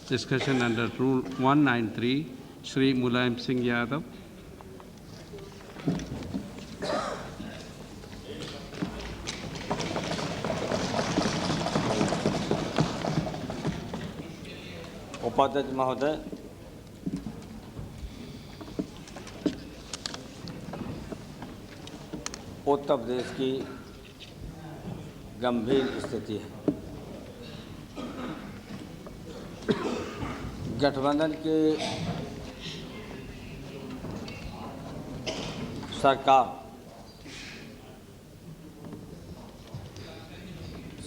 Discussion under Rule 193, Shri Mulayam Singh Yadav. उपाध्यक्ष महोदय, उत्तर प्रदेश की गंभीर स्थिति है। गठबंधन के सरकार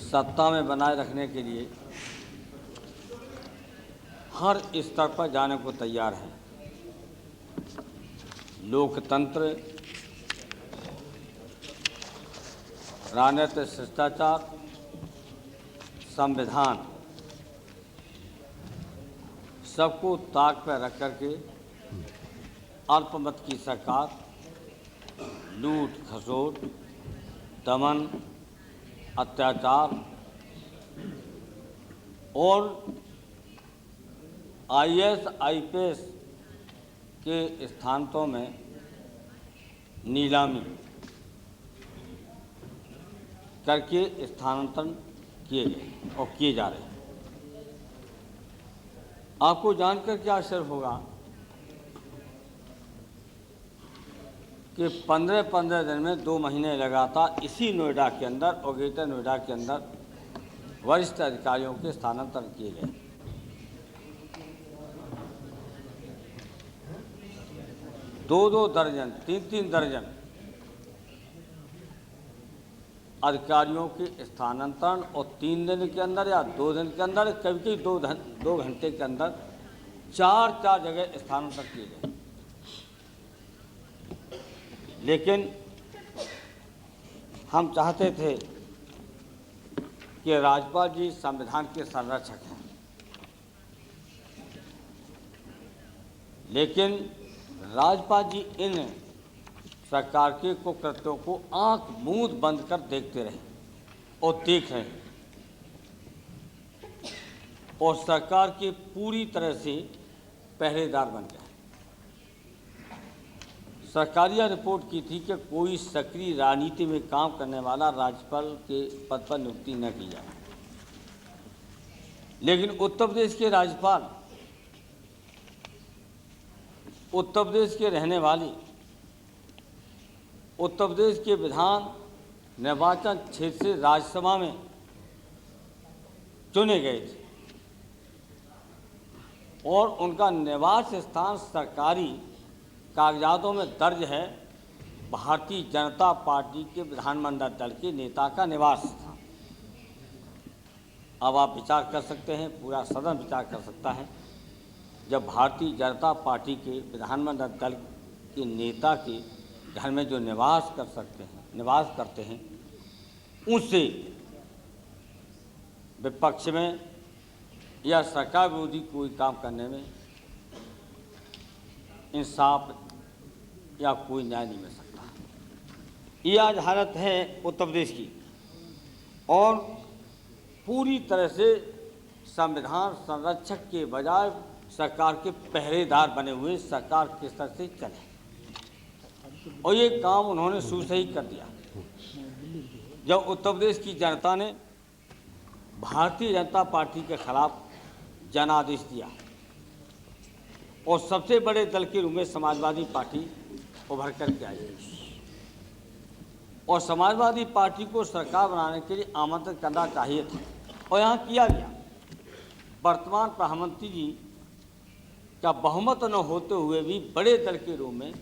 सत्ता में बनाए रखने के लिए हर स्तर पर जाने को तैयार है। लोकतंत्र, राजनीतिक शिष्टाचार, संविधान सबको ताक पर रख करके अल्पमत की सरकार लूट खसोट, दमन, अत्याचार और IAS IPS के स्थानों में नीलामी करके स्थानांतरण किए गए और किए जा रहे हैं। आपको जानकर क्या आश्चर्य होगा कि 15-15 दिन में 2 महीने लगातार इसी नोएडा के अंदर और ग्रेटर नोएडा के अंदर वरिष्ठ अधिकारियों के स्थानांतरण किए गए। 2-2 दर्जन, 3-3 दर्जन अधिकारियों के स्थानांतरण और 3 दिन के अंदर या 2 दिन के अंदर, कभी 2 घंटे के अंदर 4 जगह स्थानांतरण किए गए। लेकिन हम चाहते थे कि राज्यपाल जी संविधान के संरक्षक हैं, लेकिन राज्यपाल जी इन सरकार के कुकृत्यों को आंख मूंद बंद कर देखते रहे और देख रहे हैं और सरकार के पूरी तरह से पहरेदार बन गए। सरकारिया रिपोर्ट की थी कि कोई सक्रिय राजनीति में काम करने वाला राज्यपाल के पद पर नियुक्ति न की जाए, लेकिन उत्तर प्रदेश के राज्यपाल, उत्तर प्रदेश के रहने वाली, उत्तर प्रदेश के विधान निर्वाचन क्षेत्र से राज्यसभा में चुने गए थे और उनका निवास स्थान सरकारी कागजातों में दर्ज है भारतीय जनता पार्टी के विधानमंडल दल के नेता का निवास स्थान। अब आप विचार कर सकते हैं, पूरा सदन विचार कर सकता है, जब भारतीय जनता पार्टी के विधानमंडल दल के नेता के घर में जो निवास करते हैं, उससे विपक्ष में या सरकार विरोधी कोई काम करने में इंसाफ या कोई न्याय नहीं मिल सकता। ये आज हालत है उत्तर प्रदेश की और पूरी तरह से संविधान संरक्षक के बजाय सरकार के पहरेदार बने हुए सरकार के स्तर से चले और ये काम उन्होंने शुरू से ही कर दिया। जब उत्तर प्रदेश की जनता ने भारतीय जनता पार्टी के खिलाफ जनादेश दिया और सबसे बड़े दल के रूप में समाजवादी पार्टी उभर कर के आई और समाजवादी पार्टी को सरकार बनाने के लिए आमंत्रित करना चाहिए था और यहाँ किया गया। वर्तमान प्रधानमंत्री जी का बहुमत न होते हुए भी बड़े दल के रूप में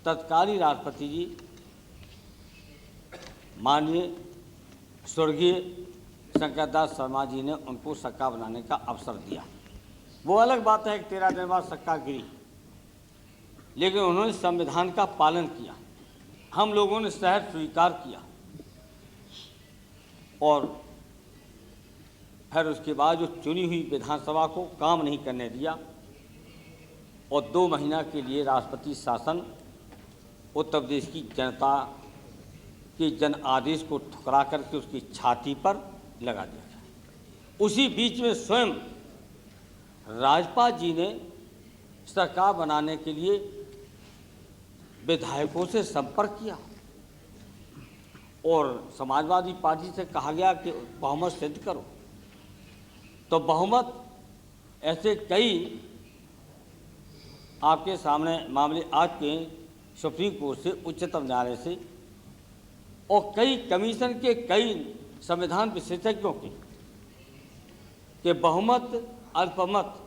तत्कालीन राष्ट्रपति जी माननीय स्वर्गीय शंकर दास शर्मा जी ने उनको सरकार बनाने का अवसर दिया। वो अलग बात है कि 13 दिन बाद सरकार गिरी, लेकिन उन्होंने संविधान का पालन किया, हम लोगों ने सहर्ष स्वीकार किया और फिर उसके बाद जो चुनी हुई विधानसभा को काम नहीं करने दिया और 2 महीना के लिए राष्ट्रपति शासन उत्तर प्रदेश की जनता के जन आदेश को ठुकरा करके उसकी छाती पर लगा दिया। उसी बीच में स्वयं राज्यपाल जी ने सरकार बनाने के लिए विधायकों से संपर्क किया और समाजवादी पार्टी से कहा गया कि बहुमत सिद्ध करो। तो बहुमत ऐसे कई आपके सामने मामले आ चुके हैं सुप्रीम कोर्ट से, उच्चतम न्यायालय से और कई कमीशन के कई संविधान विशेषज्ञों के कि बहुमत अल्पमत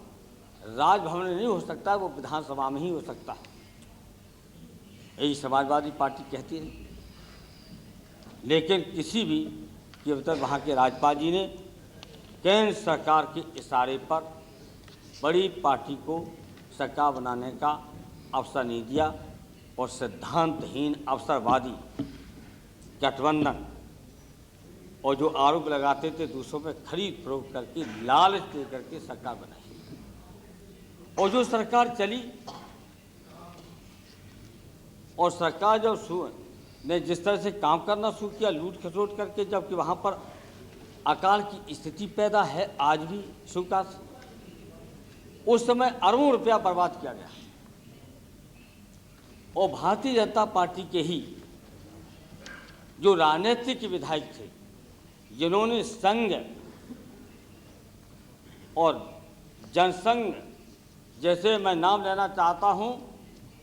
राजभवन में नहीं हो सकता, वो विधानसभा में ही हो सकता है। यही समाजवादी पार्टी कहती है। लेकिन किसी भी कीमत वहाँ के राज्यपाल जी ने केंद्र सरकार के इशारे पर बड़ी पार्टी को सरकार बनाने का अवसर नहीं दिया और सिद्धांतहीन अवसरवादी गठबंधन और जो आरोप लगाते थे दूसरों पर खरीद फरोख्त करके लालच दे करके सरकार बनाई और जो सरकार चली और सरकार जब ने जिस तरह से काम करना शुरू किया लूट खसोट करके, जबकि वहाँ पर अकाल की स्थिति पैदा है आज भी स्वीकार से, उस समय अरबों रुपया बर्बाद किया गया और भारतीय जनता पार्टी के ही जो राजनीतिक विधायक थे जिन्होंने संघ और जनसंघ, जैसे मैं नाम लेना चाहता हूं,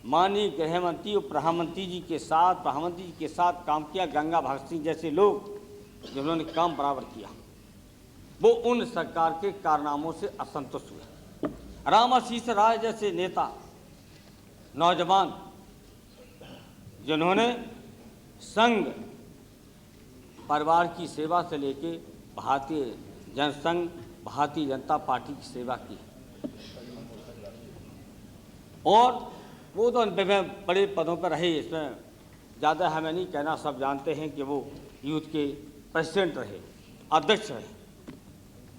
माननीय गृह मंत्री और प्रधानमंत्री जी के साथ काम किया, गंगा भगत सिंह जैसे लोग जिन्होंने काम बराबर किया, वो उन सरकार के कारनामों से असंतुष्ट हुए। रामाशीष राय जैसे नेता, नौजवान जिन्होंने संघ परिवार की सेवा से लेके भारतीय जनसंघ, भारतीय जनता पार्टी की सेवा की और वो तो विभिन्न बड़े पदों पर रहे, इसमें ज़्यादा हमें नहीं कहना, सब जानते हैं कि वो यूथ के प्रेसिडेंट रहे, अध्यक्ष रहे,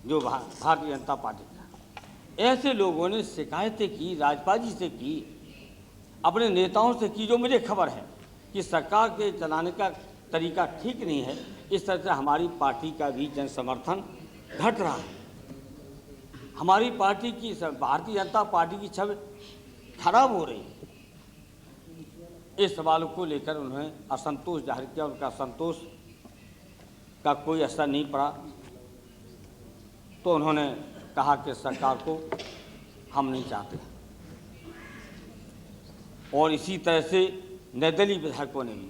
जो भारतीय जनता पार्टी का। ऐसे लोगों ने शिकायतें की, राज्यपाल जी से की, अपने नेताओं से की, जो मुझे खबर है कि सरकार के चलाने का तरीका ठीक नहीं है। इस तरह से हमारी पार्टी का भी जन समर्थन घट रहा है, हमारी पार्टी की, भारतीय जनता पार्टी की छवि खराब हो रही है। इस सवालों को लेकर उन्होंने असंतोष जाहिर किया। उनका असंतोष का कोई असर नहीं पड़ा तो उन्होंने कहा कि सरकार को हम नहीं चाहते। और इसी तरह से निर्दलीय विधायकों ने भी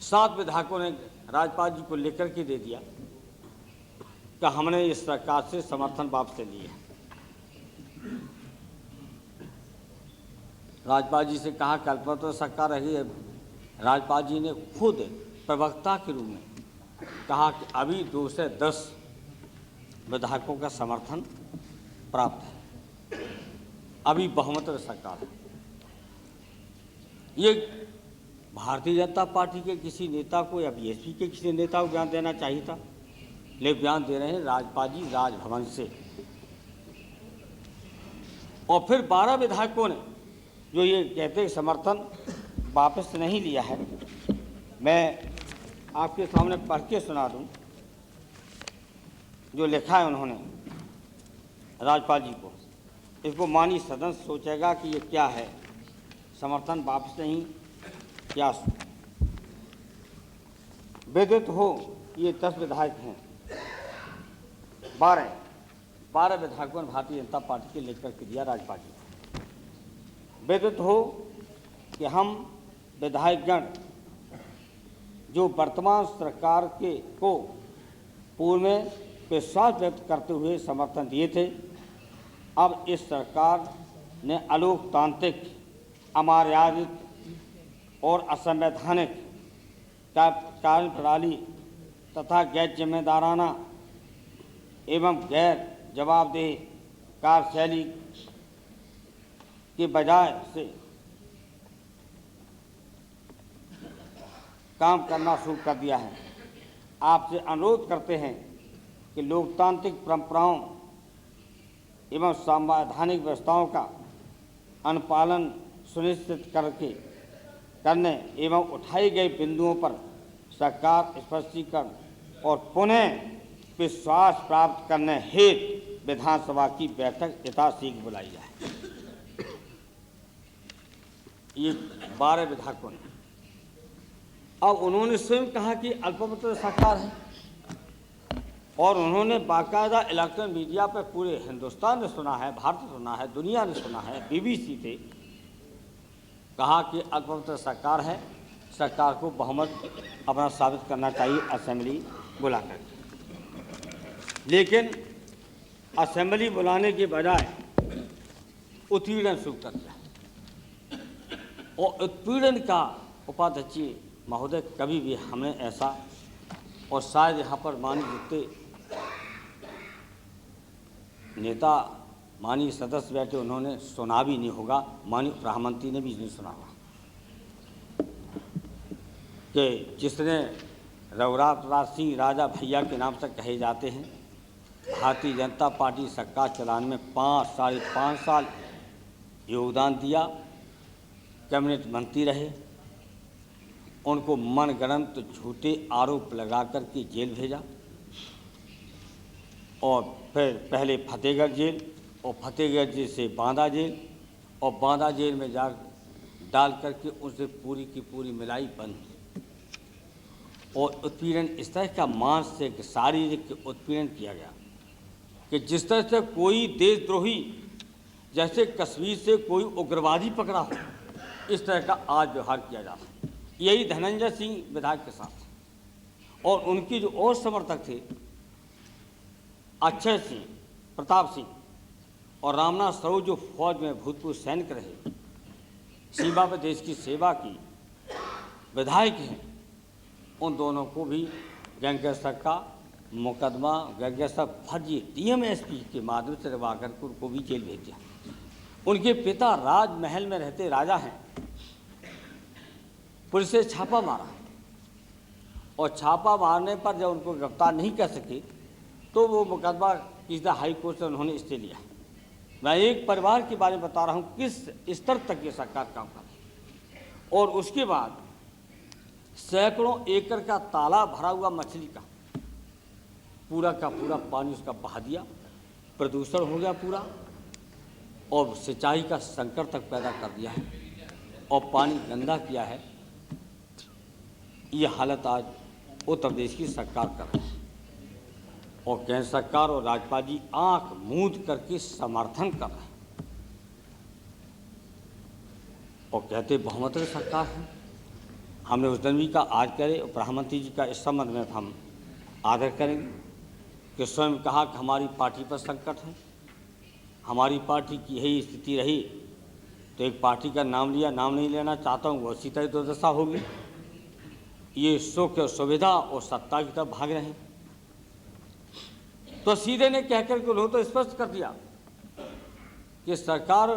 7 विधायकों ने राज्यपाल जी को लेकर के दे दिया कि हमने इस सरकार से समर्थन वापस ले लिया। राज्यपाल जी से कहा कल्पना सरकार रही है। राज्यपाल जी ने खुद प्रवक्ता के रूप में कहा कि अभी 2 से 10 विधायकों का समर्थन प्राप्त है, अभी बहुमत में सरकार है। ये भारतीय जनता पार्टी के किसी नेता को या बीएसपी के किसी नेता को बयान देना चाहिए था, लेकिन बयान दे रहे हैं राज्यपाल जी राजभवन से। और फिर 12 विधायकों ने जो ये कहते हैं समर्थन वापस नहीं लिया है, मैं आपके सामने पढ़ के सुना दूं जो लिखा है उन्होंने राज्यपाल जी को। इसको माननीय सदन सोचेगा कि ये क्या है, समर्थन वापस नहीं, क्या विदित हो। ये 10 विधायक हैं, 12 विधायकों ने भारतीय जनता पार्टी के लेकर के दिया राज्यपाल जी। विदित हो कि हम विधायकगण जो वर्तमान सरकार को पूर्व में विश्वास व्यक्त करते हुए समर्थन दिए थे, अब इस सरकार ने अलोकतांत्रिक, अमर्यादित और असंवैधानिक कार्य प्रणाली तथा गैर जिम्मेदाराना एवं गैर जवाबदेह कार्यशैली के बजाय से काम करना शुरू कर दिया है। आपसे अनुरोध करते हैं कि लोकतांत्रिक परंपराओं एवं संवैधानिक व्यवस्थाओं का अनुपालन सुनिश्चित करने एवं उठाए गए बिंदुओं पर सरकार स्पष्टीकरण और पुनः विश्वास प्राप्त करने हेतु विधानसभा की बैठक यथाशीघ्र बुलाई जाए। ये 12 विधायकों ने। अब उन्होंने स्वयं कहा कि अल्पमत सरकार है और उन्होंने बाकायदा इलेक्ट्रॉनिक मीडिया पर पूरे हिंदुस्तान ने सुना है, भारत ने सुना है, दुनिया ने सुना है, BBC से कहा कि अल्पमत सरकार है, सरकार को बहुमत अपना साबित करना चाहिए असेंबली बुलाकर। लेकिन असेंबली बुलाने के बजाय उत्पीड़न शुरू कर दिया और उत्पीड़न का उपाध्यक्ष महोदय कभी भी हमने ऐसा, और शायद यहाँ पर माननीय जितने नेता माननीय सदस्य बैठे उन्होंने सुना भी नहीं होगा, माननीय प्रधानमंत्री ने भी नहीं सुना होगा कि जिसने रघुराज सिंह राजा भैया के नाम से कहे जाते हैं, भारतीय जनता पार्टी सरकार चलाने में 5 साढ़े 5 साल योगदान दिया, कैबिनेट मंत्री रहे, उनको मनगढ़ंत झूठे आरोप लगा कर के जेल भेजा और फिर पहले फतेहगढ़ जेल और फतेहगढ़ जेल से बांदा जेल और बांदा जेल में जा डाल करके उनसे पूरी की पूरी मिलाई बंद और उत्पीड़न इस तरह का मानसिक शारीरिक उत्पीड़न किया गया कि जिस तरह से कोई देशद्रोही जैसे कश्मीर से कोई उग्रवादी पकड़ा हो, इस तरह का आज व्यवहार किया जा रहा है। यही धनंजय सिंह विधायक के साथ और उनकी जो और समर्थक थे अक्षय सिंह, प्रताप सिंह और रामनाथ सरोज जो फौज में भूतपूर्व सैनिक रहे, सीमा पर देश की सेवा की विधायक हैं, उन दोनों को भी गैंगस्टर का मुकदमा, गैंगस्टर फर्जी DMSP के माध्यम से दबा कर उनको भी जेल भेज दिया। उनके पिता राजमहल में रहते राजा हैं, पुलिस ने छापा मारा और छापा मारने पर जब उनको गिरफ्तार नहीं कर सके तो वो मुकदमा सीधा हाई कोर्ट से उन्होंने स्टे लिया। मैं एक परिवार के बारे में बता रहा हूँ किस स्तर तक ये सरकार काम कर रही है। और उसके बाद सैकड़ों एकड़ का तालाब भरा हुआ मछली का पूरा का पूरा पानी उसका बहा दिया, प्रदूषण हो गया पूरा और सिंचाई का संकट तक पैदा कर दिया है और पानी गंदा किया है। ये हालत आज उत्तर प्रदेश की सरकार कर रही है और केंद्र सरकार और राज्यपाल जी आंख मूंद करके समर्थन कर रहे हैं और कहते बहुमत की सरकार है। हमने उस दिन भी का आज करें और प्रधानमंत्री जी का इस संबंध में हम आदर करेंगे कि स्वयं कहा कि हमारी पार्टी पर संकट है, हमारी पार्टी की यही स्थिति रही तो एक पार्टी का नाम लिया, नाम नहीं लेना चाहता हूँ, वो इसी तरह दुर्दशा होगी। ये सुख और सुविधा और सत्ता की तरफ भाग रहे हैं। तो सीधे ने कहकर के उन्होंने तो स्पष्ट कर दिया कि सरकार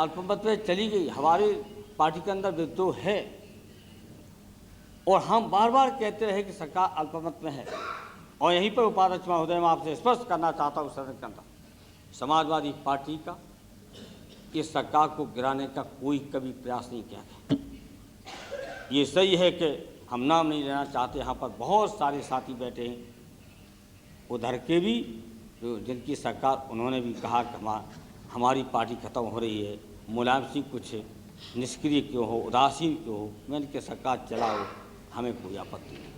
अल्पमत में चली गई, हमारी पार्टी के अंदर विद्रोह है और हम बार बार कहते रहे कि सरकार अल्पमत में है। और यहीं पर उपाध्यक्ष महोदय मैं आपसे स्पष्ट करना चाहता हूँ सदन के अंदर समाजवादी पार्टी का इस सरकार को गिराने का कोई कभी प्रयास नहीं किया गया। ये सही है कि हम नाम नहीं लेना चाहते, यहाँ पर बहुत सारे साथी बैठे हैं उधर के भी जो जिनकी सरकार उन्होंने भी कहा कि हमारी पार्टी खत्म हो रही है, मुलायम सिंह कुछ निष्क्रिय क्यों हो, उदासीन क्यों हो, मैंने कि सरकार चलाओ, हमें कोई आपत्ति नहीं।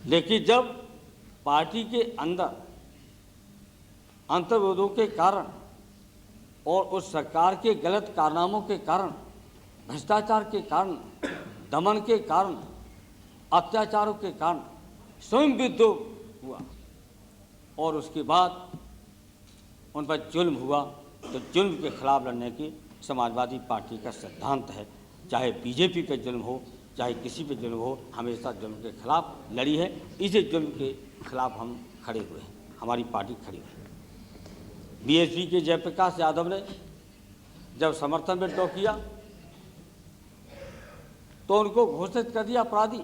लेकिन जब पार्टी के अंदर अंतर्विरोधों के कारण और उस सरकार के गलत कारनामों के कारण, भ्रष्टाचार के कारण, दमन के कारण, अत्याचारों के कारण स्वयं विद्रोह हुआ और उसके बाद उन पर जुल्म हुआ, तो जुल्म के खिलाफ लड़ने की समाजवादी पार्टी का सिद्धांत है। चाहे बीजेपी पे जुल्म हो, चाहे किसी पे जुल्म हो, हमेशा जुल्म के खिलाफ लड़ी है। इसी जुल्म के खिलाफ हम खड़े हुए हैं, हमारी पार्टी खड़ी हुई। बीएसपी के जयप्रकाश यादव ने जब समर्थन विड्रॉ किया तो उनको घोषित कर दिया अपराधी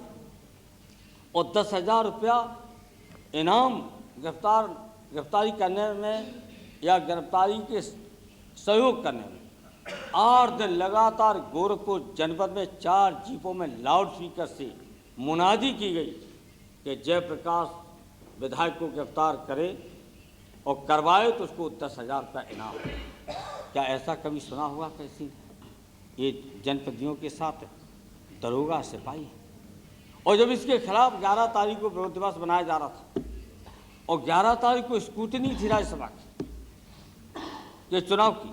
और 10,000 रुपया इनाम गिरफ्तारी करने में या गिरफ्तारी के सहयोग करने में। 8 दिन लगातार गोरखपुर जनपद में 4 जीपों में लाउड स्पीकर से मुनादी की गई कि जयप्रकाश विधायक को गिरफ्तार करे और करवाए तो उसको 10,000 रुपया इनाम। क्या ऐसा कभी सुना होगा? कैसी ये जनप्रतिनिधियों के साथ दरोगा सिपाही है। और जब इसके खिलाफ 11 तारीख को विरोध दिवस मनाया जा रहा था और 11 तारीख को स्क्रूटनी थी राज्यसभा की ये चुनाव की,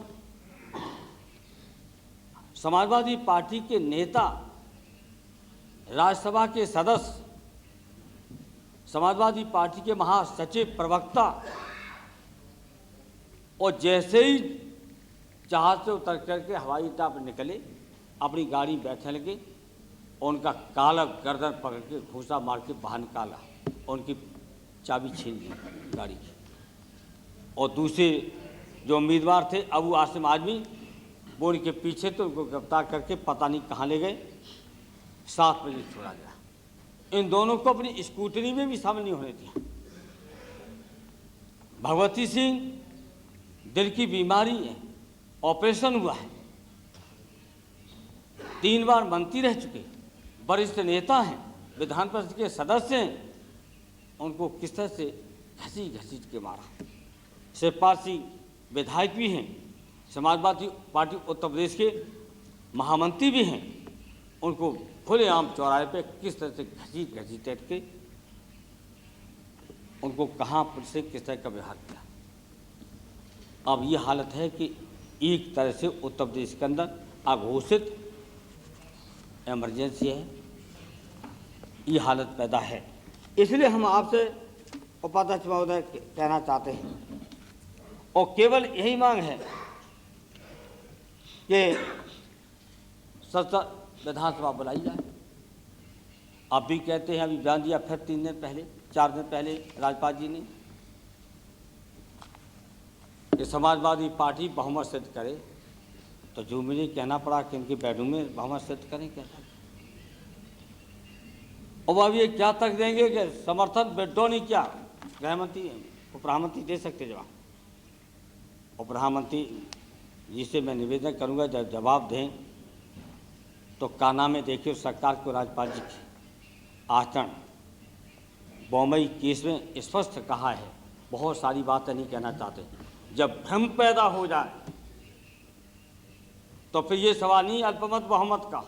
समाजवादी पार्टी के नेता, राज्यसभा के सदस्य, समाजवादी पार्टी के महासचिव, प्रवक्ता, और जैसे ही जहाज से उतर करके हवाई अड्डा पर निकले, अपनी गाड़ी बैठने लगे और उनका काला गर्दन पकड़ के घूसा मार के बाहर निकाला और उनकी चाबी छीन ली गाड़ी की। और दूसरे जो उम्मीदवार थे अबू आसिम आजमी, वो उनके पीछे तो उनको गिरफ्तार करके पता नहीं कहाँ ले गए, 7 बजे छोड़ा गया। इन दोनों को अपनी स्कूटनी में भी शामिल नहीं होने दिया। भगवती सिंह दिल की बीमारी है, ऑपरेशन हुआ है, 3 बार मंत्री रह चुके, वरिष्ठ नेता हैं, विधान परिषद के सदस्य हैं, उनको किस तरह से घसीट के मारा। शिवपाल सिंह विधायक भी हैं, समाजवादी पार्टी उत्तर प्रदेश के महामंत्री भी हैं, उनको खुलेआम चौराहे पे किस तरह से घसीट के उनको कहाँ से किस तरह का व्यवहार किया। अब ये हालत है कि एक तरह से उत्तर प्रदेश के अंदर अघोषित इमरजेंसी है, ये हालत पैदा है। इसलिए हम आपसे उपाध्यक्ष महोदय कहना चाहते हैं और केवल यही मांग है कि विधानसभा बुलाई जाए। आप भी कहते हैं, अभी बयान दिया फिर 3 दिन पहले, 4 दिन पहले राज्यपाल जी ने कि समाजवादी पार्टी बहुमत सिद्ध करे, तो जो मुझे कहना पड़ा कि उनके बेडरूम में बहुमत सिद्ध करें क्या। और अब ये क्या तक देंगे कि समर्थन विड्रॉ नहीं किया, गृहमंत्री उपप्रधानमंत्री दे सकते जवाब। उपप्रधानमंत्री जी से मैं निवेदन करूंगा जब जवाब दें तो कानामे देखिए सरकार को राज्यपाल जी की आचरण। बॉम्बई केस में स्पष्ट कहा है, बहुत सारी बातें नहीं कहना चाहते। जब भ्रम पैदा हो जाए तो फिर ये सवाल नहीं अल्पमत बहुमत का,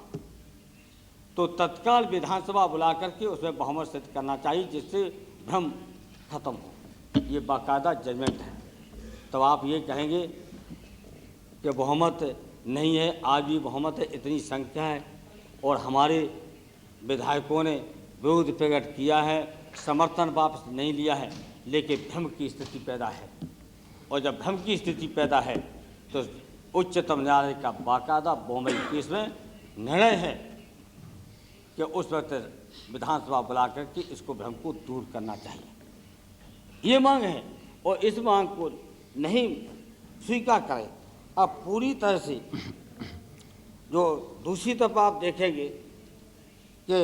तो तत्काल विधानसभा बुला करके उसमें बहुमत सिद्ध करना चाहिए जिससे भ्रम खत्म हो। ये बाकायदा जजमेंट है। तो आप ये कहेंगे कि बहुमत नहीं है, आज भी बहुमत है, इतनी संख्या है और हमारे विधायकों ने विरोध प्रकट किया है, समर्थन वापस नहीं लिया है, लेकिन भ्रम की स्थिति पैदा है। और जब भ्रम की स्थिति पैदा है तो उच्चतम न्यायालय का बाकायदा बॉम्बे केस में निर्णय है कि उस वक्त विधानसभा बुला करके इसको भ्रम को दूर करना चाहिए। ये मांग है और इस मांग को नहीं स्वीकार करें। अब पूरी तरह से जो दूसरी तरफ आप देखेंगे कि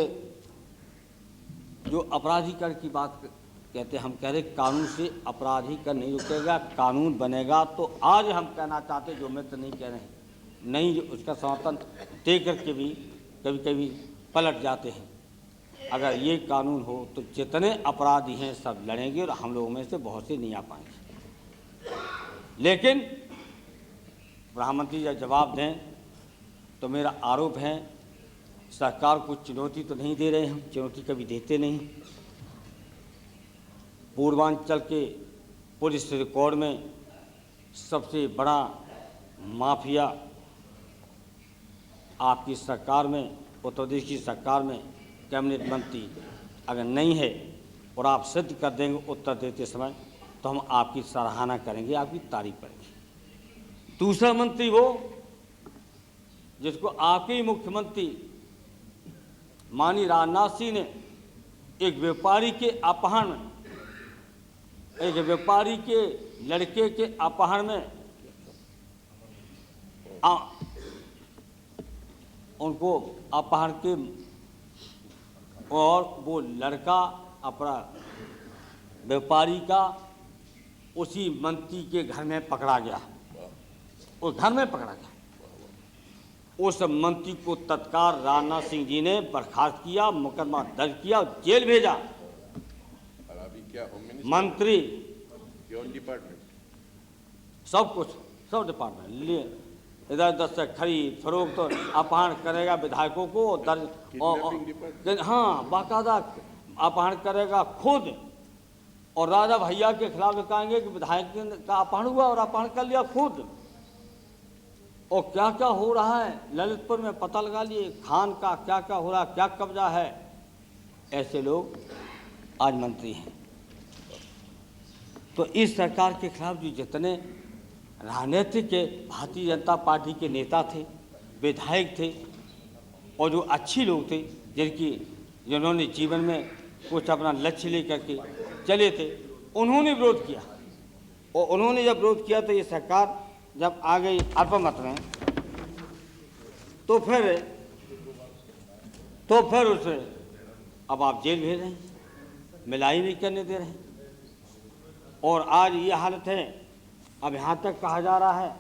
जो अपराधीकरण की बात कहते हैं, हम कह रहे कानून से अपराधीकरण नहीं रुकेगा, कानून बनेगा। तो आज हम कहना चाहते जो मित्र नहीं कह रहे हैं, नहीं उसका समर्थन दे करके भी कभी कभी पलट जाते हैं। अगर ये कानून हो तो जितने अपराधी हैं सब लड़ेंगे और हम लोगों में से बहुत से नहीं आ पाएंगे। लेकिन प्रधानमंत्री जब जवाब दें तो मेरा आरोप है सरकार को चुनौती तो नहीं दे रहे, हम चुनौती कभी देते नहीं। पूर्वांचल के पुलिस रिकॉर्ड में सबसे बड़ा माफिया आपकी सरकार में, उत्तर प्रदेश की सरकार में कैबिनेट मंत्री अगर नहीं है और आप सिद्ध कर देंगे उत्तर देते समय, तो हम आपकी सराहना करेंगे, आपकी तारीफ करेंगे। दूसरा मंत्री वो जिसको आपके ही मुख्यमंत्री माननीय राजनाथ सिंह ने एक व्यापारी के अपहरण में, एक व्यापारी के लड़के के अपहरण में उनको अपहरण के, और वो लड़का अपना व्यापारी का उसी मंत्री के घर में पकड़ा गया, उस घर में पकड़ा गया। उस मंत्री को तत्काल राजनाथ सिंह जी ने बर्खास्त किया, मुकदमा दर्ज किया, जेल भेजा। मंत्री Your department. सब कुछ, सब डिपार्टमेंट लिए इधर उधर से खरीद फरोख्त तो अपहरण करेगा विधायकों को दर्ज हाँ बाकायदा अपहरण करेगा खुद, और राजा भैया के खिलाफ दिखाएंगे कि विधायक का अपहरण हुआ और अपहरण कर लिया खुद। और क्या क्या हो रहा है ललितपुर में पता लगा लिए, खान का क्या क्या हो रहा है, क्या कब्जा है। ऐसे लोग आज मंत्री हैं। तो इस सरकार के खिलाफ जो जितने राजनीतिक के भारतीय जनता पार्टी के नेता थे, विधायक थे, और जो अच्छे लोग थे जिन्होंने जीवन में कुछ अपना लक्ष्य लेकर के चले थे, उन्होंने विरोध किया। और उन्होंने जब विरोध किया तो ये सरकार जब आ गई अल्पमत में, तो फिर उसे अब आप जेल भेज रहे हैं, मिलाई नहीं करने दे रहे हैं। और आज ये हालत है, अब यहाँ तक कहा जा रहा है,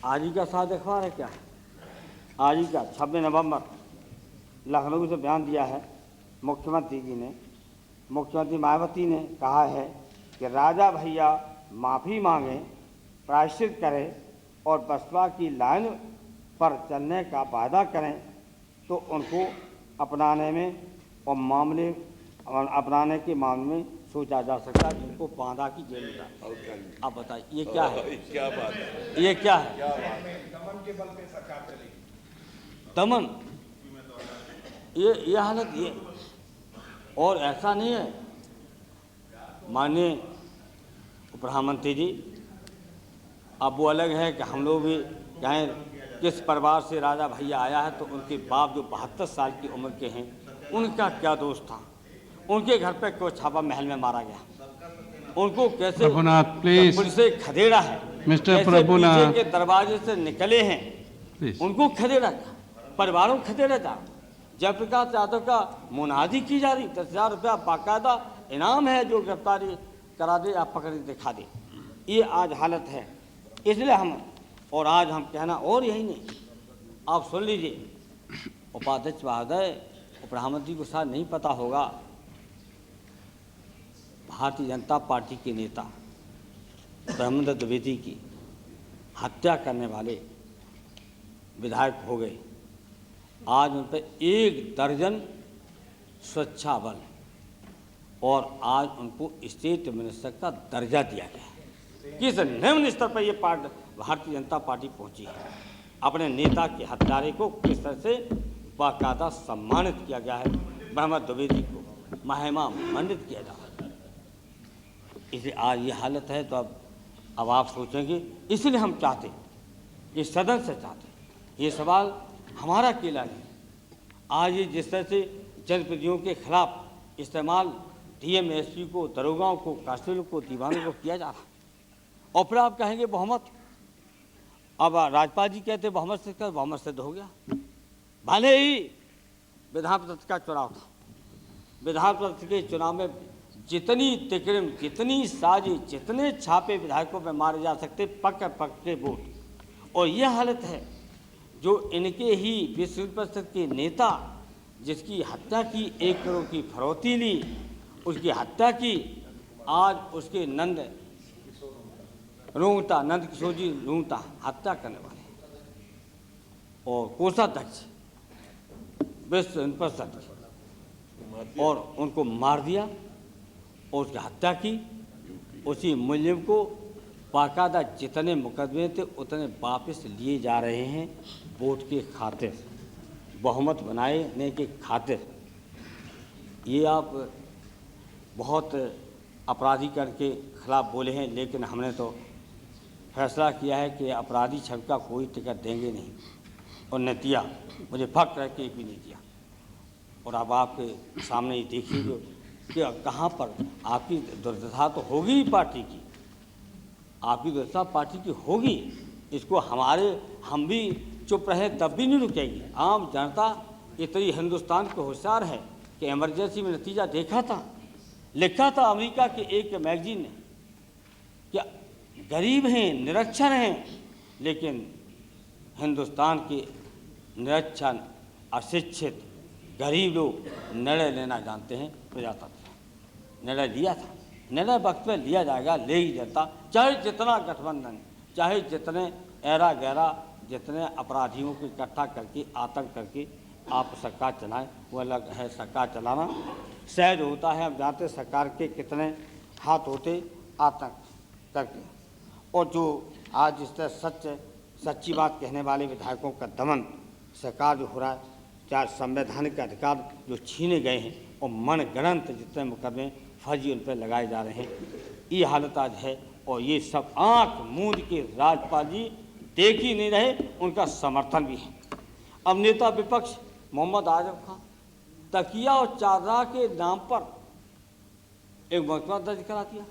आज ही का साथ अखबार है क्या, आज ही का 26 नवंबर लखनऊ से बयान दिया है मुख्यमंत्री जी ने, मुख्यमंत्री मायावती ने कहा है कि राजा भैया माफ़ी मांगें, प्रायश्चित करें और बसपा की लाइन पर चलने का वादा करें तो उनको अपनाने के मामले में सोचा जा सकता है, जिनको बांधा की जेल में डाला। आप बताइए ये क्या है, क्या बात है, ये क्या है, दमन के बल पे सरकार चलेगी, दमन, ये हालत ये। और ऐसा नहीं है, माननीय प्रधानमंत्री जी, अब वो अलग है कि हम लोग भी चाहे किस परिवार से राजा भैया आया है, तो उनके बाप जो 72 साल की उम्र के हैं, उनका क्या दोष था, उनके घर पे क्यों छापा महल में मारा गया, उनको कैसे पुलिस से खदेड़ा है, मिस्टर प्रभुनाथ के दरवाजे से निकले हैं, उनको खदेड़ा गया, परिवारों को खदेड़ा जा। जयप्रकाश यादव का मुनादी की जा रही, 10,000 रुपया बाकायदा इनाम है, जो गिरफ्तारी करा दे या पकड़ दिखा दे। ये आज हालत है। इसलिए आज हम कहना और यही नहीं, आप सुन लीजिए, उपाध्यक्ष महोदय प्रधानमंत्री को शायद नहीं पता होगा, भारतीय जनता पार्टी के नेता ब्रह्मदत्त द्विवेदी की हत्या करने वाले विधायक हो गए। आज उन पर 1 दर्जन सुरक्षा बल, और आज उनको स्टेट मिनिस्टर का दर्जा दिया गया। किस निम्न स्तर पर ये भारतीय जनता पार्टी पहुंची है। अपने नेता के हत्यारे को किस तरह से बाकायदा सम्मानित किया गया है, ब्रह्मदत्त द्विवेदी को महिमा मंडित किया जा रहा है। इसलिए आज ये हालत है। तो अब आप सोचेंगे, इसलिए हम चाहते, ये सदन से चाहते, ये सवाल हमारा अकेला नहीं। आज ये जिस तरह से जनप्रतिनिधियों के खिलाफ इस्तेमाल डीएम एसपी को, दरोगाओं को, कांस्टेबलों को, दीवानों को किया जा रहा है, और फिर आप कहेंगे बहुमत। अब राज्यपाल जी कहते बहुमत सिद्ध हो गया। भले ही विधान परिषद का चुनाव था, विधान परिषद के चुनाव में जितनी तिकड़म, जितनी साजिश, जितने छापे विधायकों में मारे जा सकते, पक्के वोट। और यह हालत है, जो इनके ही विश्व परिषद के नेता, जिसकी हत्या की, 1 करोड़ की फरौती ली, उसकी हत्या की, आज उसके नंद किशोर जी रूंगटा हत्या करने वाले, और कोषाध्यक्ष विश्व परिषद, और उनको मार दिया और उसकी हत्या की। उसी मुलजिम को बाकायदा जितने मुकदमे थे उतने वापस लिए जा रहे हैं, वोट के खातिर, बहुमत बनाने के खातिर। ये आप बहुत अपराधीकरण के खिलाफ बोले हैं, लेकिन हमने तो फैसला किया है कि अपराधी छवि का कोई टिकट देंगे नहीं, और न दिया, मुझे फक्र है कि एक भी नहीं दिया। और अब आपके सामने ही देखिए जो कि कहाँ पर आपकी दुर्दशा तो होगी ही पार्टी की, आपकी दुर्दशा पार्टी की होगी। इसको हम भी चुप रहे तब भी नहीं रुकेगी। आम जनता इतनी हिंदुस्तान के होशियार है कि इमरजेंसी में नतीजा देखा था, लिखा था अमेरिका के एक मैगजीन ने कि गरीब हैं, निरक्षर हैं, लेकिन हिंदुस्तान के निरक्षर, अशिक्षित, गरीब लोग निर्णय लेना जानते हैं। प्रजातंत्र निर्णय दिया था। निर्णय वक्त पे लिया जाएगा, ले ही जाता, चाहे जितना गठबंधन, चाहे जितने ऐरा गैरा, जितने अपराधियों को इकट्ठा करके आतंक करके आप सरकार चलाएं, वो अलग है। सरकार चलाना सहज होता है, हम जानते सरकार के कितने हाथ होते आतंक करके। और जो आज इस तरह सच्ची बात कहने वाले विधायकों का दमन सरकार जो हो रहा है, चाहे संवैधानिक अधिकार जो छीने गए हैं और मनगढ़ंत जितने मुकदमे फर्जी उन पर लगाए जा रहे हैं, ये हालत आज है। और ये सब आंख मूंद के राज्यपाल जी देख ही नहीं रहे, उनका समर्थन भी है। अब नेता विपक्ष मोहम्मद आजम खान तकिया और चादरा के नाम पर एक मुकदमा दर्ज करा दिया।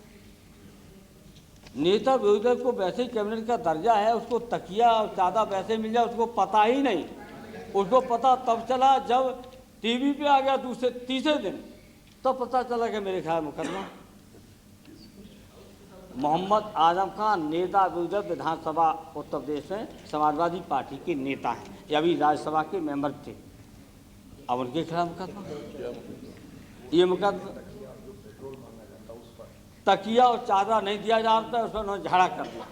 नेता विरोधी को वैसे ही कैबिनेट का दर्जा है, उसको तकिया और चादर वैसे मिल जाए, उसको पता ही नहीं। उसको पता तब चला जब टीवी पे आ गया दूसरे तीसरे दिन, तब पता चला कि मेरे ख्याल मुकदमा। मोहम्मद आजम खान नेता विरोधी विधानसभा उत्तर प्रदेश में समाजवादी पार्टी के नेता हैं, ये अभी राज्यसभा के मेंबर थे। अब उनके खिलाफ मुकदमा, ये मुकदमा तकिया और चादर नहीं दिया जा रहा, उसमें उन्होंने झगड़ा कर दिया।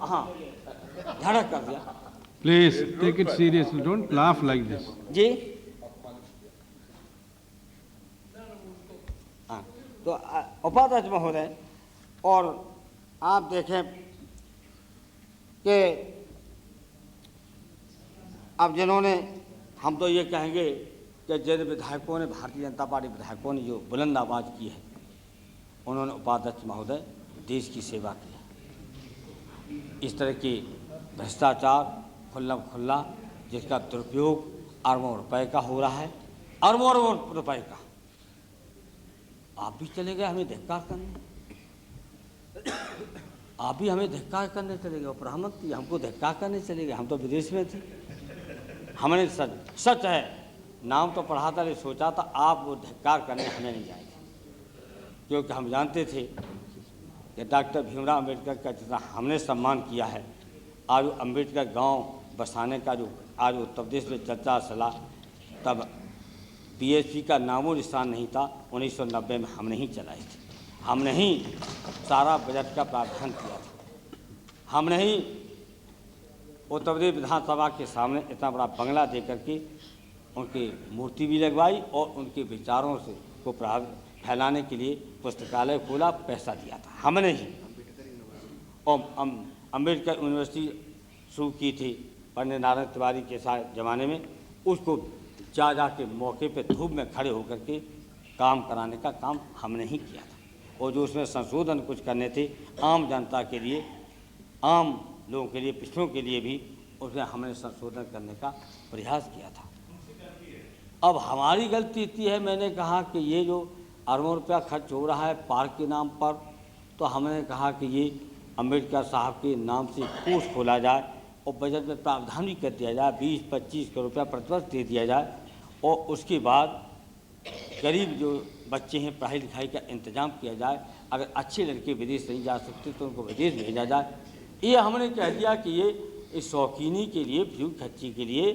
हाँ, झगड़ा कर दिया। Please take it seriously. Don't laugh like this. जी हाँ, तो उपाध्यक्ष महोदय, और आप देखें कि अब जिन्होंने, हम तो ये कहेंगे कि जिन विधायकों ने, भारतीय जनता पार्टी विधायकों ने जो बुलंद आवाज़ की है, उन्होंने उपाध्यक्ष महोदय देश की सेवा की है। इस तरह के भ्रष्टाचार खुल्लम खुल्ला, जिसका दुरुपयोग अरबों रुपए का हो रहा है, अरबों अरबों रुपए का। आप भी चले गए हमें धिक्कार करने, आप भी हमें धिक्कार करने चले गए। प्रधानमंत्री हमको धिक्कार करने चले गए, हम तो विदेश में थे। हमने सच है, नाम तो पढ़ा था, सोचा था आप वो धिक्कार करने हमें नहीं जाएंगे, क्योंकि हम जानते थे कि डॉक्टर भीमराव अम्बेडकर का जितना हमने सम्मान किया है, आज अम्बेडकर गांव बसाने का जो आज उत्तर प्रदेश में चर्चा चला, तब पीएचपी का नामो निशान नहीं था। 1990 में हमने ही चलाई थी, हमने ही सारा बजट का प्रावधान किया था, हमने ही उत्तर प्रदेश विधानसभा के सामने इतना बड़ा बंगला दे करके उनकी मूर्ति भी लगवाई और उनके विचारों से को फैलाने के लिए पुस्तकालय खोला, पैसा दिया था हमने ही। और अम्बेडकर यूनिवर्सिटी शुरू की थी पंडित नारायण तिवारी के साथ ज़माने में, उसको जा के मौके पे धूप में खड़े होकर के काम कराने का काम हमने ही किया था। और जो उसमें संशोधन कुछ करने थे आम जनता के लिए, आम लोगों के लिए, पिछड़ों के लिए भी, उसमें हमने संशोधन करने का प्रयास किया था। अब हमारी गलती इतनी है, मैंने कहा कि ये जो अरबों रुपया खर्च हो रहा है पार्क के नाम पर, तो हमने कहा कि ये अम्बेडकर साहब के नाम से कोष खोला जाए और बजट में प्रावधान भी कर दिया जाए, 20-25 करोड़ रुपया प्रतिवर्ष दे दिया जाए, और उसके बाद गरीब जो बच्चे हैं पढ़ाई लिखाई का इंतजाम किया जाए। अगर अच्छे लड़के विदेश नहीं जा सकते तो उनको विदेश भेजा जाए। ये हमने कह दिया कि ये इस शौकीनी के लिए, फ्यूल खर्ची के लिए,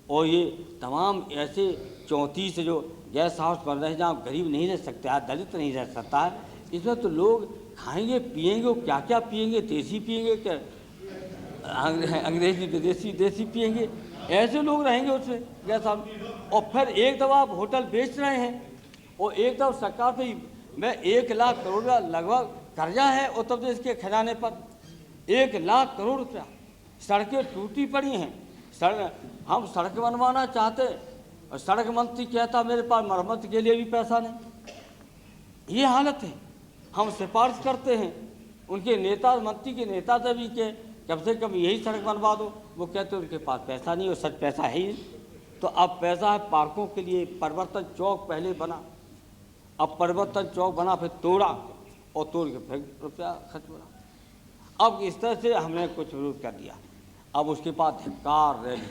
और ये तमाम ऐसे 34 जो गेस्ट हाउस बन रहे हैं जहाँ गरीब नहीं रह सकते है, दलित नहीं रह सकता है, इसमें तो लोग खाएंगे पिएंगे, क्या क्या पिएंगे, देसी पिएंगे क्या अंग्रेजी विदेशी देसी पिएंगे, ऐसे लोग रहेंगे उसमें गेस्ट हाउस। और फिर एक दफ़ा आप होटल बेच रहे हैं, और एक दफ़ा सरकार पे में 1 लाख करोड़ का लगभग कर्जा है उत्तर प्रदेश के खजाने पर, 1 लाख करोड़ रुपया। सड़कें टूटी पड़ी हैं, हम सड़क बनवाना चाहते और सड़क मंत्री कहता मेरे पास मरम्मत के लिए भी पैसा नहीं। ये हालत है। हम सिफारिश करते हैं उनके नेता, मंत्री के नेता से भी के कम से कम यही सड़क बनवा दो, वो कहते हैं उनके पास पैसा नहीं, और सच पैसा है ही नहीं। तो अब पैसा है पार्कों के लिए। परिवर्तन चौक पहले बना, अब परिवर्तन चौक बना, फिर तोड़ा, और तोड़ के फिर रुपया खर्च बना। अब इस तरह से हमने कुछ विरोध कर दिया। अब उसके बाद धिक्कार रैली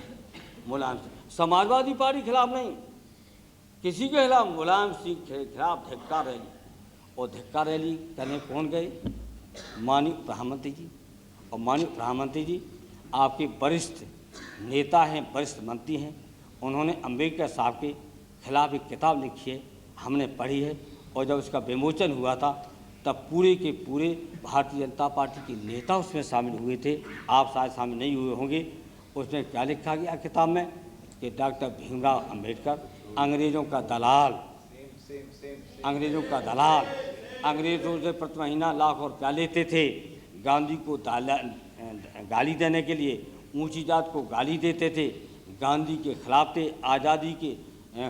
मुलायम सिंह, समाजवादी पार्टी खिलाफ नहीं, किसी के खिलाफ, मुलायम सिंह के खिलाफ धिक्कार रैली। और धिक्कार रैली करने कौन गए? माननीय प्रधानमंत्री जी। और माननीय प्रधानमंत्री जी आपके वरिष्ठ नेता हैं, वरिष्ठ मंत्री हैं, उन्होंने अम्बेडकर साहब के खिलाफ एक किताब लिखी है, हमने पढ़ी है, और जब उसका विमोचन हुआ था तब पूरे के पूरे भारतीय जनता पार्टी के नेता उसमें शामिल हुए थे। आप शायद शामिल नहीं हुए होंगे। उसमें क्या लिखा गया किताब में कि डॉक्टर भीमराव अंबेडकर अंग्रेज़ों का दलाल, अंग्रेज़ों का दलाल, अंग्रेज़ों से प्रति महीना लाख रुपया लेते थे, गांधी को गाली देने के लिए ऊंची जात को गाली देते थे, गांधी के खिलाफ थे, आज़ादी के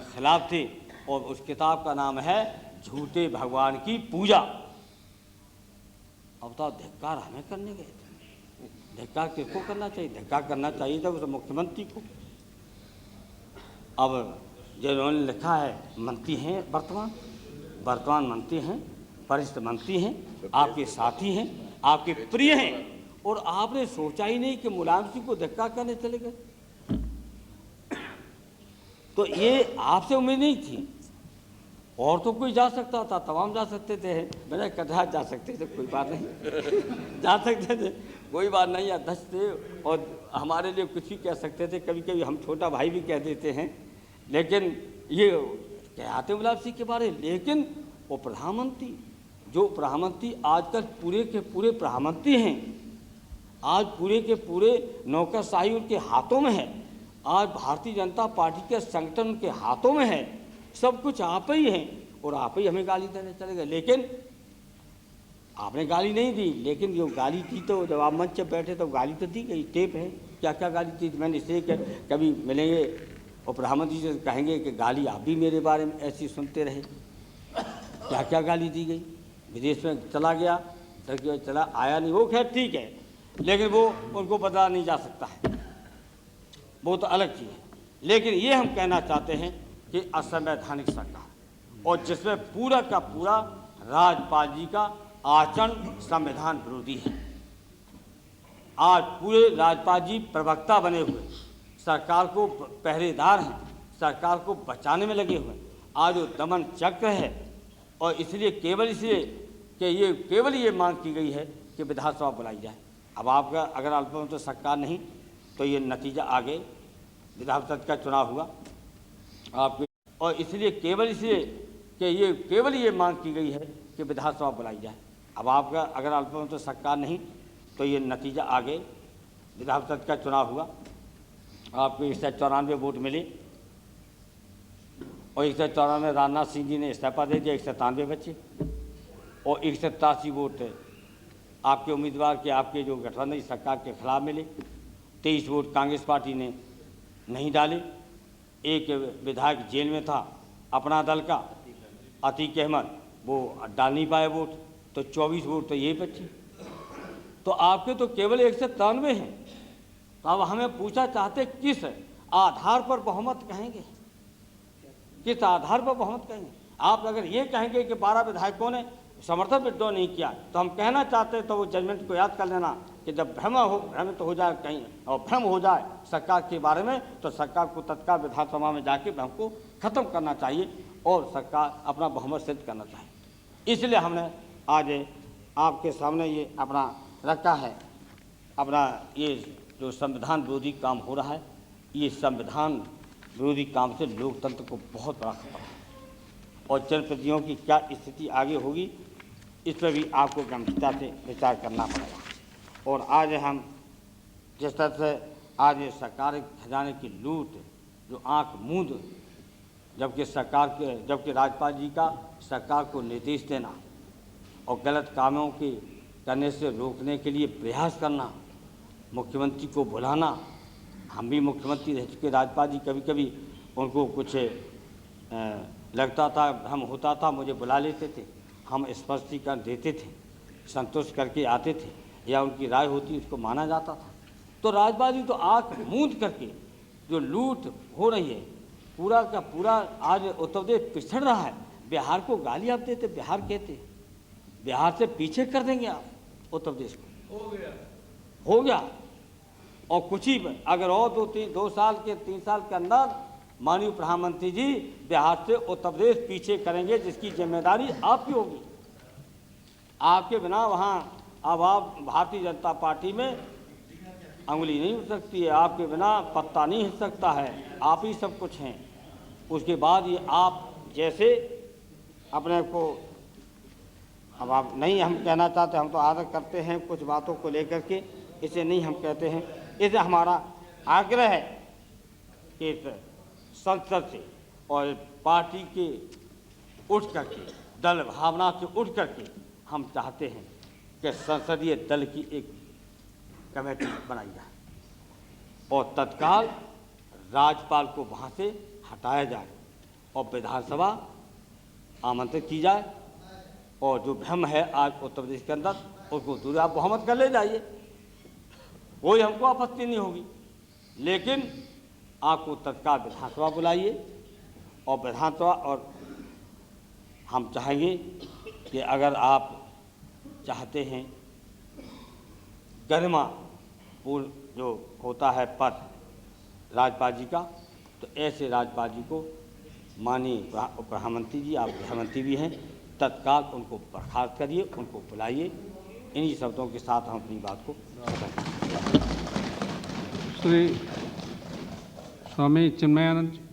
खिलाफ थे। और उस किताब का नाम है झूठे भगवान की पूजा। अब तो धिक्कार हमें करने गए थे। धिक्कार किसको करना चाहिए? धिक्कार करना चाहिए जब उस मुख्यमंत्री को। अब जिन्होंने लिखा है मंत्री हैं, वर्तमान मंत्री हैं, वरिष्ठ मंत्री हैं, आपके साथी हैं, आपके प्रिय हैं, और आपने सोचा ही नहीं कि मुलायम सिंह को धिक्कार करने चले गए। तो ये आपसे उम्मीद नहीं थी। और तो कोई जा सकता था, तमाम जा सकते थे, मेरे कदा जा सकते थे, कोई बात नहीं जा सकते थे, कोई बात नहीं, अध्यक्ष थे और हमारे लिए कुछ भी कह सकते थे। कभी कभी हम छोटा भाई भी कह देते हैं, लेकिन ये कहते मुलायम सिंह के बारे। लेकिन वो प्रधानमंत्री, जो प्रधानमंत्री आजकल पूरे के पूरे प्रधानमंत्री हैं, आज पूरे के पूरे नौकरशाही उनके हाथों में है, आज भारतीय जनता पार्टी के संगठन के हाथों में है, सब कुछ आप ही हैं, और आप ही हमें गाली देने चले गए। लेकिन आपने गाली नहीं दी, लेकिन जो गाली थी तो जब आप मंच पर बैठे तो गाली तो दी गई, टेप है क्या क्या गाली थी। मैंने इसलिए कभी मिलेंगे और प्रधानमंत्री से कहेंगे कि गाली आप भी मेरे बारे में ऐसी सुनते रहे, क्या क्या गाली दी गई। विदेश में चला गया, चला आया नहीं, वो खैर ठीक है, लेकिन वो उनको बदला नहीं जा सकता है, वो तो अलग चीज़ है। लेकिन ये हम कहना चाहते हैं कि असंवैधानिक सरकार, और जिसमें पूरा का पूरा राज्यपाल जी का आचरण संविधान विरोधी है। आज पूरे राज्यपाल जी प्रवक्ता बने हुए, सरकार को पहरेदार हैं, सरकार को बचाने में लगे हुए। आज वो दमन चक्र है, और इसलिए केवल इसलिए कि ये केवल ये मांग की गई है कि विधानसभा बुलाई जाए। अब आपका अगर अल्पमत तो सरकार नहीं, तो ये नतीजा आगे विधानसभा का चुनाव हुआ आपके, और इसलिए केवल इसलिए कि ये केवल ये मांग की गई है कि विधानसभा बुलाई जाए। अब आपका अगर अल्पमत तो सरकार नहीं, तो ये नतीजा आगे विधानसभा का चुनाव हुआ, आपको 194 वोट मिले, और 194 राजनाथ सिंह जी ने इस्तीफा दे दिया, 197 बचे, और 187 वोट आपके उम्मीदवार के, आपके जो गठबंधन सरकार के खिलाफ मिले। 23 वोट कांग्रेस पार्टी ने नहीं डाले। एक विधायक जेल में था अपना दल का, अतीक अहमद, वो डाल नहीं पाए वोट, तो 24 वोट तो ये बचे। तो आपके तो केवल 193 हैं। तो अब हमें पूछा चाहते किस आधार पर बहुमत कहेंगे, किस आधार पर बहुमत कहेंगे। आप अगर ये कहेंगे कि 12 विधायकों ने समर्थन विड्रॉ नहीं किया, तो हम कहना चाहते तो वो जजमेंट को याद कर लेना कि जब भ्रमित हो जाए कहीं, और भ्रम हो जाए सरकार के बारे में, तो सरकार को तत्काल विधानसभा में जाके भ्रम को ख़त्म करना चाहिए और सरकार अपना बहुमत सिद्ध करना चाहिए। इसलिए हमने आज आपके सामने ये अपना रखा है, अपना ये जो संविधान विरोधी काम हो रहा है, ये संविधान विरोधी काम से लोकतंत्र को बहुत बड़ा खतरा है, और जनप्रतिनिधियों की क्या स्थिति आगे होगी, इस पर भी आपको गंभीरता से विचार करना पड़ेगा। और आज हम जिस तरह से आज ये सरकार खजाने की लूट, जो आंख मूंद, जबकि राज्यपाल जी का सरकार को निर्देश देना और गलत कामों के करने से रोकने के लिए प्रयास करना, मुख्यमंत्री को बुलाना। हम भी मुख्यमंत्री रह चुके राज्यपाल जी, कभी कभी उनको कुछ लगता था, भ्रम होता था, मुझे बुला लेते थे, हम स्पष्टीकरण देते थे, संतुष्ट करके आते थे, या उनकी राय होती उसको माना जाता था। तो राज्यपाल जी तो आँख मूंद करके जो लूट हो रही है, पूरा का पूरा आज उत्तर प्रदेश पिछड़ रहा है। बिहार को गाली आप देते, बिहार कहते, बिहार से पीछे कर देंगे आप उत्तर प्रदेश को, हो गया। और कुछ ही अगर और 2 साल के 3 साल के अंदर माननीय प्रधानमंत्री जी बिहार से उत्तर प्रदेश पीछे करेंगे, जिसकी जिम्मेदारी आपकी होगी। आपके बिना वहाँ अब आप भारतीय जनता पार्टी में अंगुली नहीं उठ सकती है, आपके बिना पत्ता नहीं हिल सकता है, आप ही सब कुछ हैं। उसके बाद ये आप जैसे अपने को, अब आप नहीं हम कहना चाहते, हम तो आदर करते हैं कुछ बातों को लेकर के, इसे नहीं हम कहते हैं। इसे हमारा आग्रह है कि संसद से और पार्टी के उठ करके, दल भावना से उठ करके हम चाहते हैं कि संसदीय दल की एक कमेटी बनाई जाए और तत्काल राज्यपाल को वहाँ से हटाया जाए और विधानसभा आमंत्रित की जाए और जो भ्रम है आज उत्तर प्रदेश के अंदर उसको दूर आप बहुमत कर ले जाइए, कोई हमको आपत्ति नहीं होगी। लेकिन आपको तत्काल विधानसभा बुलाइए और विधानसभा, और हम चाहेंगे कि अगर आप चाहते हैं गरिमा पूर्ण जो होता है पद राज्यपाल जी का, तो ऐसे राज्यपाल जी को माननीय प्रधानमंत्री जी, आप गृहमंत्री भी हैं, तत्काल उनको बर्खास्त करिए, उनको बुलाइए। इन्हीं शब्दों के साथ हम अपनी बात को खत्म करते हैं। श्री स्वामी चिन्मयानंद जी।